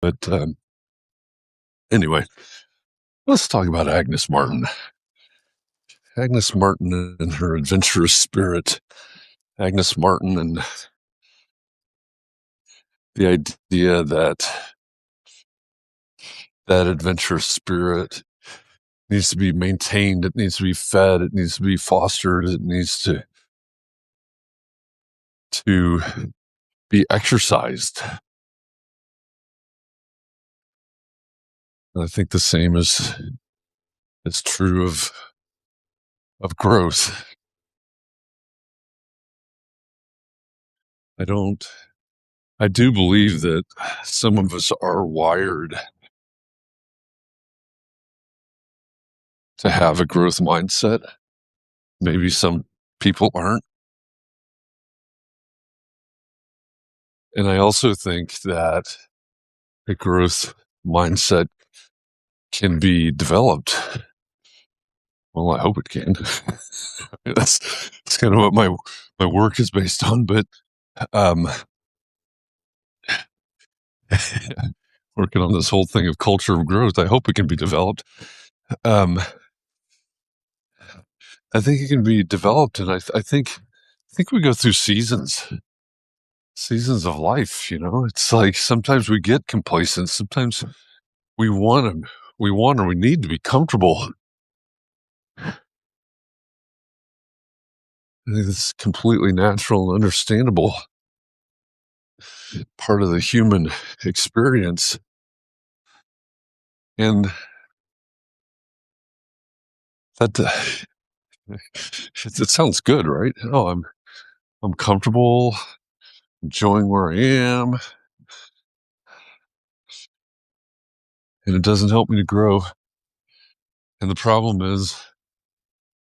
But anyway, let's talk about Agnes Martin. Agnes Martin and her adventurous spirit. Agnes Martin and the idea that adventurous spirit needs to be maintained, it needs to be fed, it needs to be fostered, it needs to be exercised. And I think the same is true of growth. I do believe that some of us are wired to have a growth mindset. Maybe some people aren't. And I also think that a growth mindset can be developed. Well, I hope it can. That's kind of what my work is based on. But working on this whole thing of culture of growth, I hope it can be developed. I think it can be developed, and I think we go through seasons of life. It's like sometimes we get complacent. Sometimes we want or we need to be comfortable. I think it's completely natural and understandable. Part of the human experience. And that it sounds good, right? Oh, I'm comfortable, enjoying where I am, and it doesn't help me to grow. And the problem is,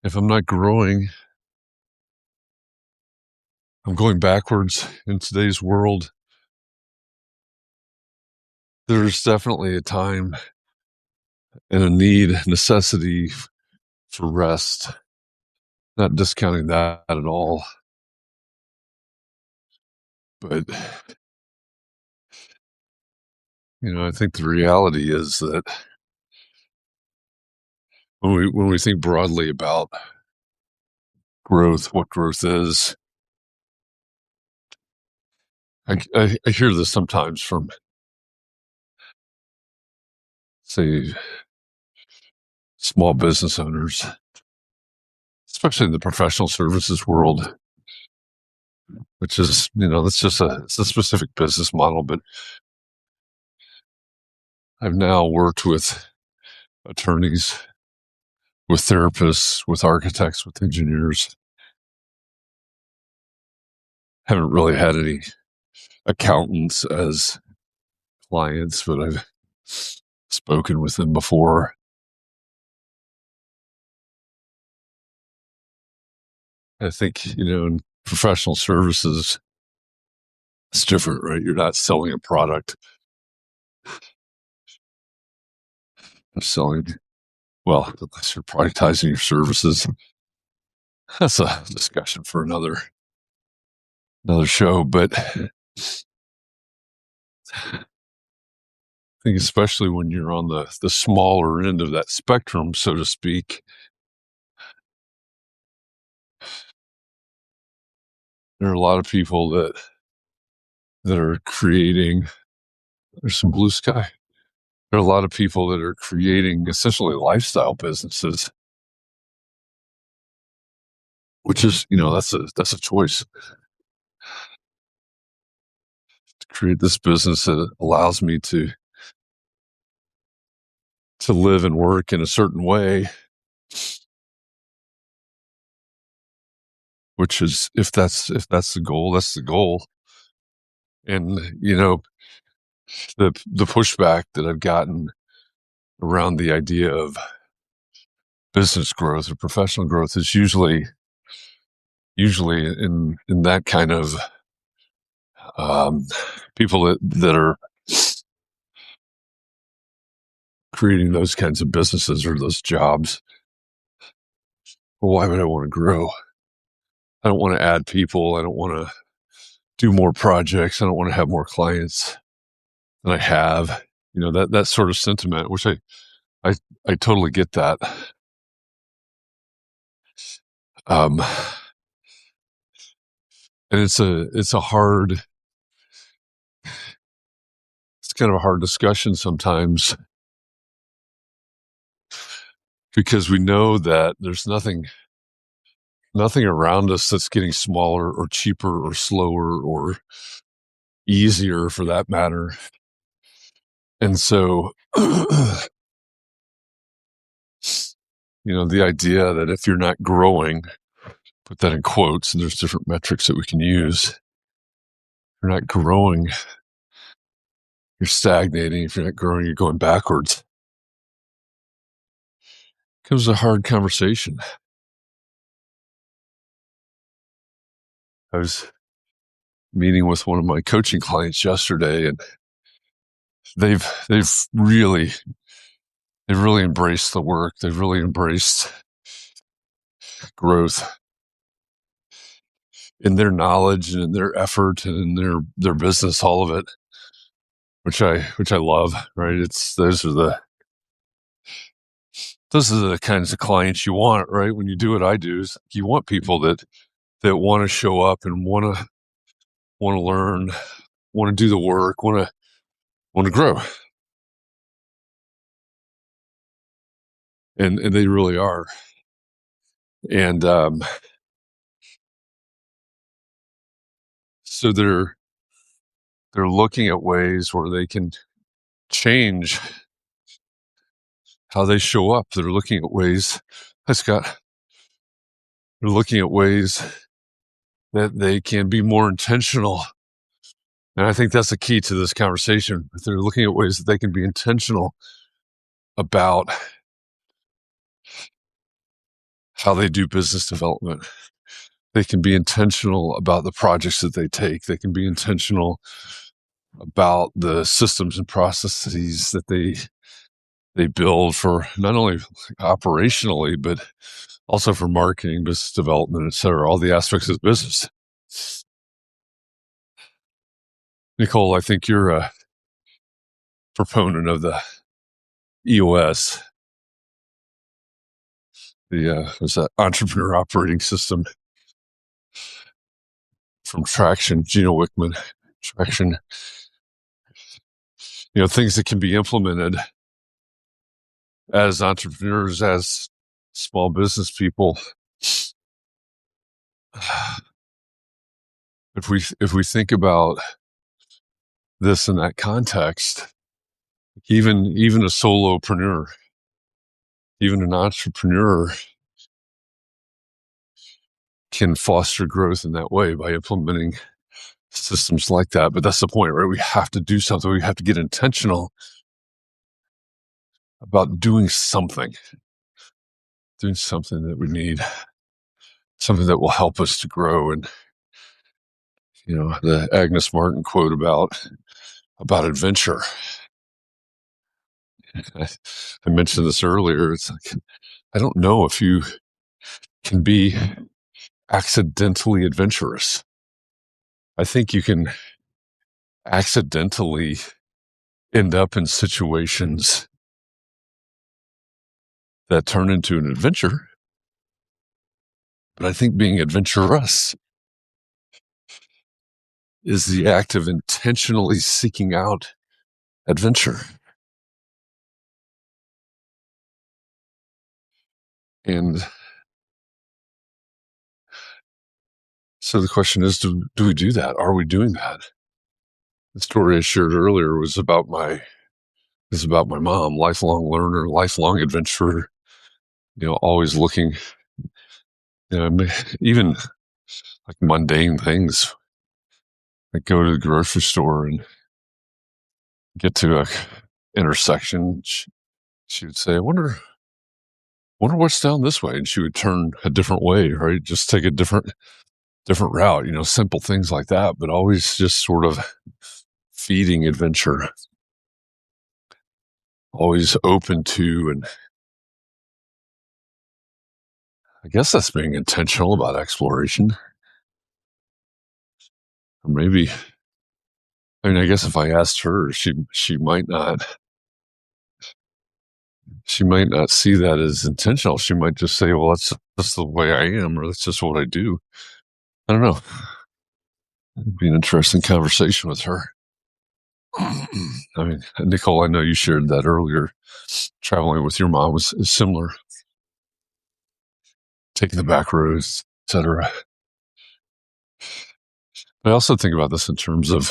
if I'm not growing, I'm going backwards in today's world. There's definitely a time and a necessity for rest. Not discounting that at all. But, I think the reality is that when we think broadly about growth, what growth is, I hear this sometimes from, say, small business owners, especially in the professional services world, which is, it's a specific business model. But I've now worked with attorneys, with therapists, with architects, with engineers. Haven't really had any accountants as clients, but I've spoken with them before. I think, in professional services, it's different, right? You're not selling a product. You're selling, well, unless you're productizing your services. That's a discussion for another show. But I think especially when you're on the smaller end of that spectrum, so to speak, there are a lot of people that are creating, there's some blue sky. There are a lot of people that are creating essentially lifestyle businesses, which is, that's a choice. To create this business that allows me to live and work in a certain way, which is, if that's the goal, that's the goal. And, the pushback that I've gotten around the idea of business growth or professional growth is usually in that kind of people that are creating those kinds of businesses or those jobs. Well, why would I want to grow? I don't want to add people. I don't want to do more projects. I don't want to have more clients than I have. that sort of sentiment, which I totally get that. Um, and it's kind of a hard discussion sometimes, because we know that there's nothing around us that's getting smaller or cheaper or slower or easier, for that matter. And so, the idea that if you're not growing, put that in quotes, and there's different metrics that we can use. If you're not growing, you're stagnating. If you're not growing, you're going backwards. It becomes a hard conversation. I was meeting with one of my coaching clients yesterday, and they've really embraced the work. They've really embraced growth in their knowledge and in their effort and in their business, all of it, which I love. Right? Those are the kinds of clients you want, right? When you do what I do, is you want people that want to show up and want to learn, want to do the work, want to grow, and they really are. And so they're looking at ways where they can change how they show up. They're looking at ways, hi Scott, they're looking at ways that they can be more intentional. And I think that's the key to this conversation. They're looking at ways that they can be intentional about how they do business development. They can be intentional about the projects that they take. They can be intentional about the systems and processes that they build, for not only operationally, but also for marketing, business development, et cetera, all the aspects of business. Nicole, I think you're a proponent of the EOS, was that entrepreneur operating system from Traction, Gino Wickman. Traction, things that can be implemented as entrepreneurs, as small business people. If we think about this in that context, even a solopreneur, even an entrepreneur can foster growth in that way by implementing systems like that. But that's the point, right? We have to do something. We have to get intentional about doing something that we need, something that will help us to grow. And the Agnes Martin quote about adventure, I mentioned this earlier. It's like, I don't know if you can be accidentally adventurous. I think you can accidentally end up in situations that turn into an adventure. But I think being adventurous is the act of intentionally seeking out adventure. And so the question is, do we do that? Are we doing that? The story I shared earlier was about my mom, lifelong learner, lifelong adventurer, always looking, even like mundane things. Like go to the grocery store and get to a intersection. She would say, I wonder what's down this way. And she would turn a different way, right? Just take a different route, simple things like that, but always just sort of feeding adventure, always open to, and I guess that's being intentional about exploration. Or maybe, I guess if I asked her, she might not she might not see that as intentional. She might just say, well, that's the way I am, or that's just what I do. I don't know. It'd be an interesting conversation with her. I mean, Nicole, I know you shared that earlier. Traveling with your mom is similar. Taking the back roads, etc. I also think about this in terms of,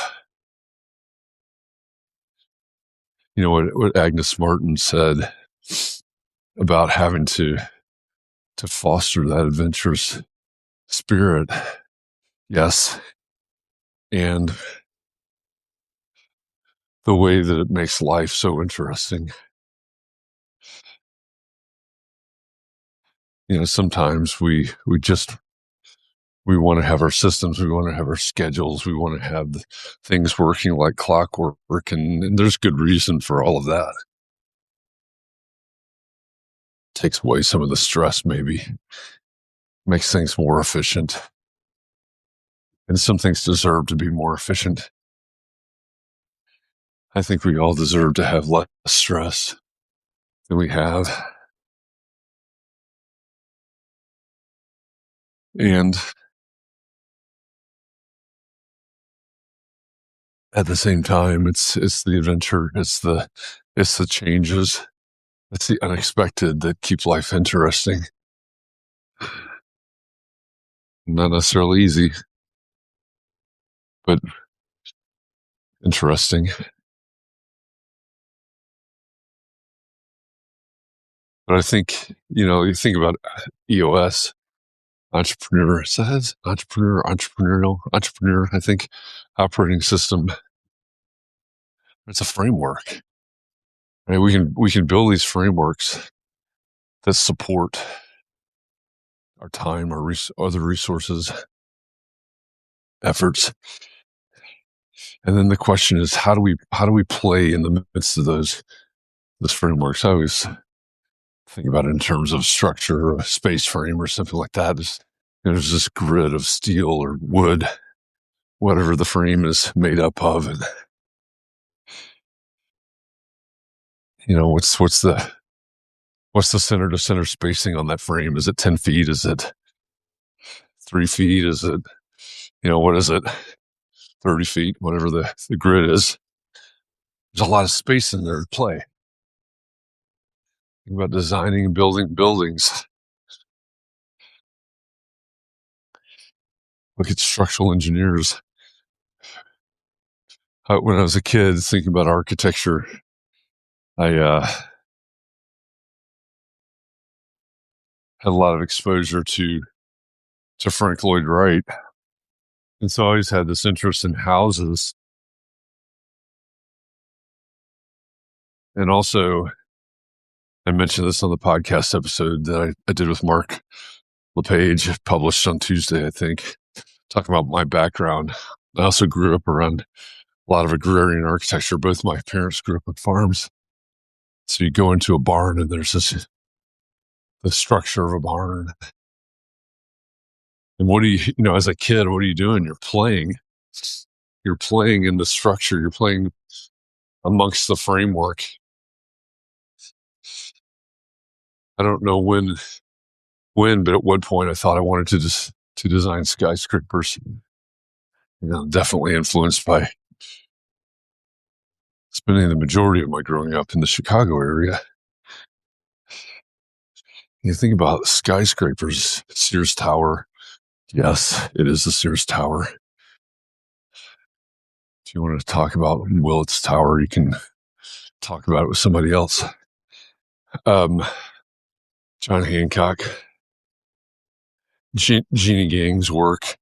what Agnes Martin said about having to foster that adventurous spirit. Yes. And the way that it makes life so interesting. Sometimes we want to have our systems, we want to have our schedules, we want to have things working like clockwork, and there's good reason for all of that. Takes away some of the stress, maybe makes things more efficient, and some things deserve to be more efficient. I think we all deserve to have less stress than we have. And at the same time, it's the adventure, it's the changes, it's the unexpected that keep life interesting. Not necessarily easy, but interesting. But I think, you think about EOS, entrepreneur, says entrepreneur, I think, operating system. It's a framework. Right? We can build these frameworks that support our time, our other resources, efforts. And then the question is, how do we play in the midst of those frameworks? I always think about it in terms of structure, or a space frame, or something like that. There's this grid of steel or wood, whatever the frame is made up of, and what's the center to center spacing on that frame? Is it 10 feet? Is it 3 feet? Is it, what is it? 30 feet, whatever the grid is. There's a lot of space in there to play. Think about designing and building buildings. Look at structural engineers. When I was a kid, thinking about architecture, I had a lot of exposure to Frank Lloyd Wright. And so I always had this interest in houses. And also, I mentioned this on the podcast episode that I did with Mark LePage, published on Tuesday, I think, talking about my background. I also grew up around a lot of agrarian architecture. Both my parents grew up on farms. So you go into a barn and there's the structure of a barn. And what do you, as a kid, what are you doing? You're playing. You're playing in the structure. You're playing amongst the framework. I don't know when, but at one point I thought I wanted to design skyscrapers. Definitely influenced by spending the majority of my growing up in the Chicago area. You think about skyscrapers, Sears Tower. Yes, it is the Sears Tower. If you want to talk about Willits Tower, you can talk about it with somebody else. John Hancock, Jeannie Gang's work,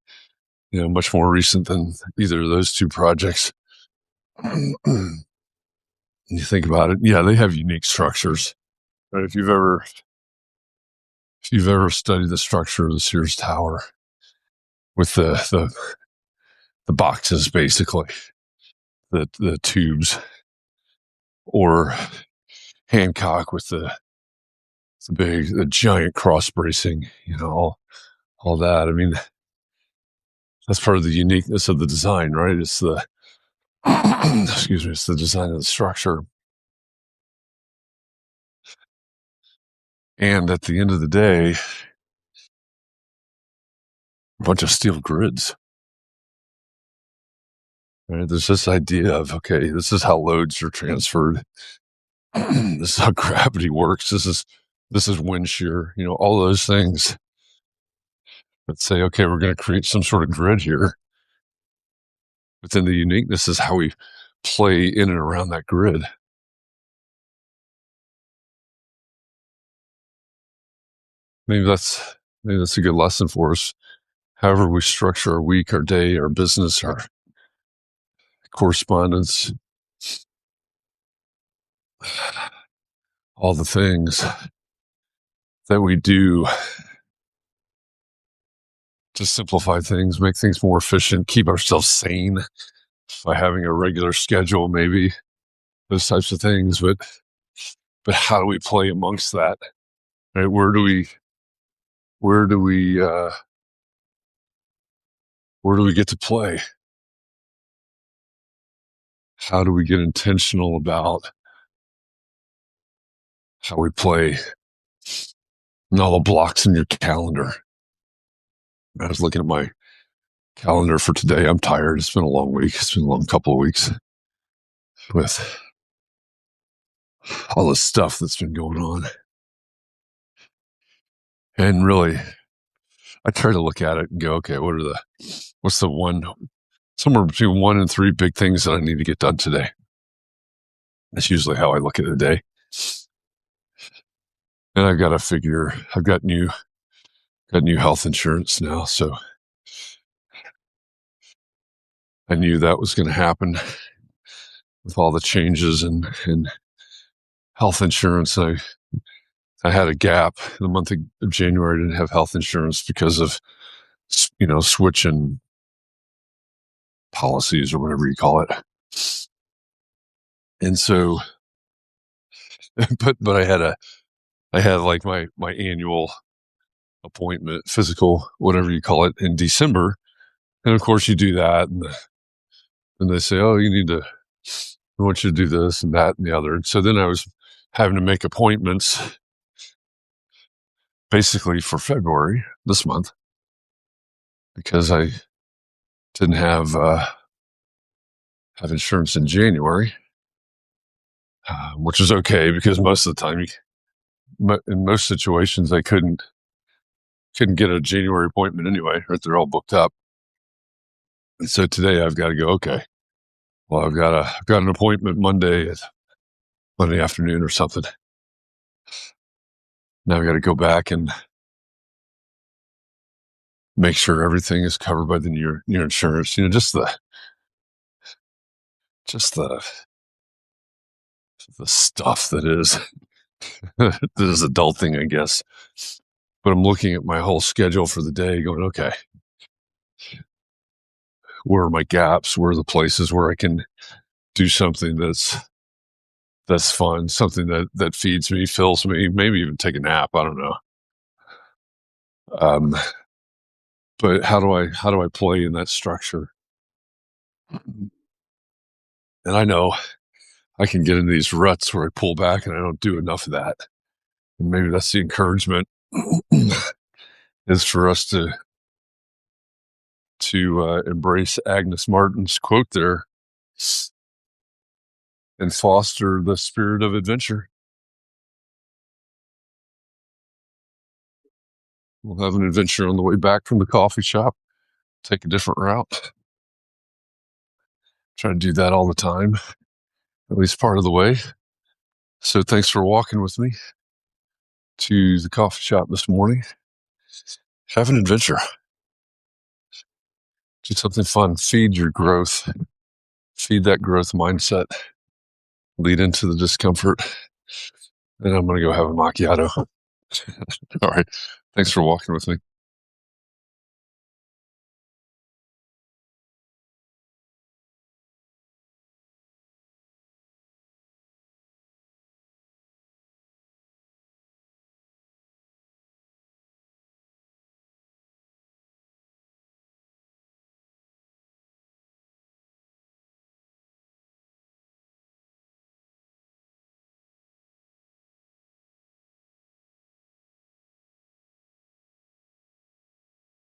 much more recent than either of those two projects. You think about it, yeah, they have unique structures. Right? If you've ever studied the structure of the Sears Tower with the boxes, basically, the tubes, or Hancock with the giant cross bracing, all that. I mean, that's part of the uniqueness of the design, right? It's the excuse me, it's the design of the structure. And at the end of the day, a bunch of steel grids. Right? There's this idea of, okay, this is how loads are transferred. This is how gravity works. This is wind shear, all those things that say, okay, we're going to create some sort of grid here. But then the uniqueness is how we play in and around that grid. Maybe that's a good lesson for us. However we structure our week, our day, our business, our correspondence, all the things that we do to simplify things, make things more efficient, keep ourselves sane by having a regular schedule, maybe those types of things. But how do we play amongst that? Right? Where do we get to play? How do we get intentional about how we play and all the blocks in your calendar? I was looking at my calendar for today. I'm tired. It's been a long week. It's been a long couple of weeks with all the stuff that's been going on. And really, I try to look at it and go, okay, what's the one, somewhere between 1 and 3 big things that I need to get done today? That's usually how I look at the day. And I've got to figure, I've got new health insurance now. So I knew that was going to happen with all the changes in health insurance. I had a gap in the month of January. I didn't have health insurance because of, switching policies or whatever you call it. And so, but I had like my annual appointment, physical, whatever you call it, in December. And of course you do that. And they say, oh, I want you to do this and that and the other. And so then I was having to make appointments basically for February this month because I didn't have insurance in January, which is okay because most of the time, in most situations, I couldn't get a January appointment anyway, right? They're all booked up. And so today I've got to go, okay, well, I've got an appointment Monday afternoon or something. Now I've got to go back and make sure everything is covered by the new insurance. Just the stuff that is adulting, I guess. But I'm looking at my whole schedule for the day going, okay, where are my gaps? Where are the places where I can do something that's fun, something that feeds me, fills me, maybe even take a nap. I don't know. But how do I play in that structure? And I know I can get in these ruts where I pull back and I don't do enough of that. And maybe that's the encouragement is for us to embrace Agnes Martin's quote there and foster the spirit of adventure. We'll have an adventure on the way back from the coffee shop, take a different route. Try to do that all the time, at least part of the way. So thanks for walking with me to the coffee shop this morning. Have an adventure. Do something fun. Feed your growth. Feed that growth mindset. Lead into the discomfort. And I'm going to go have a macchiato. All right. Thanks for walking with me.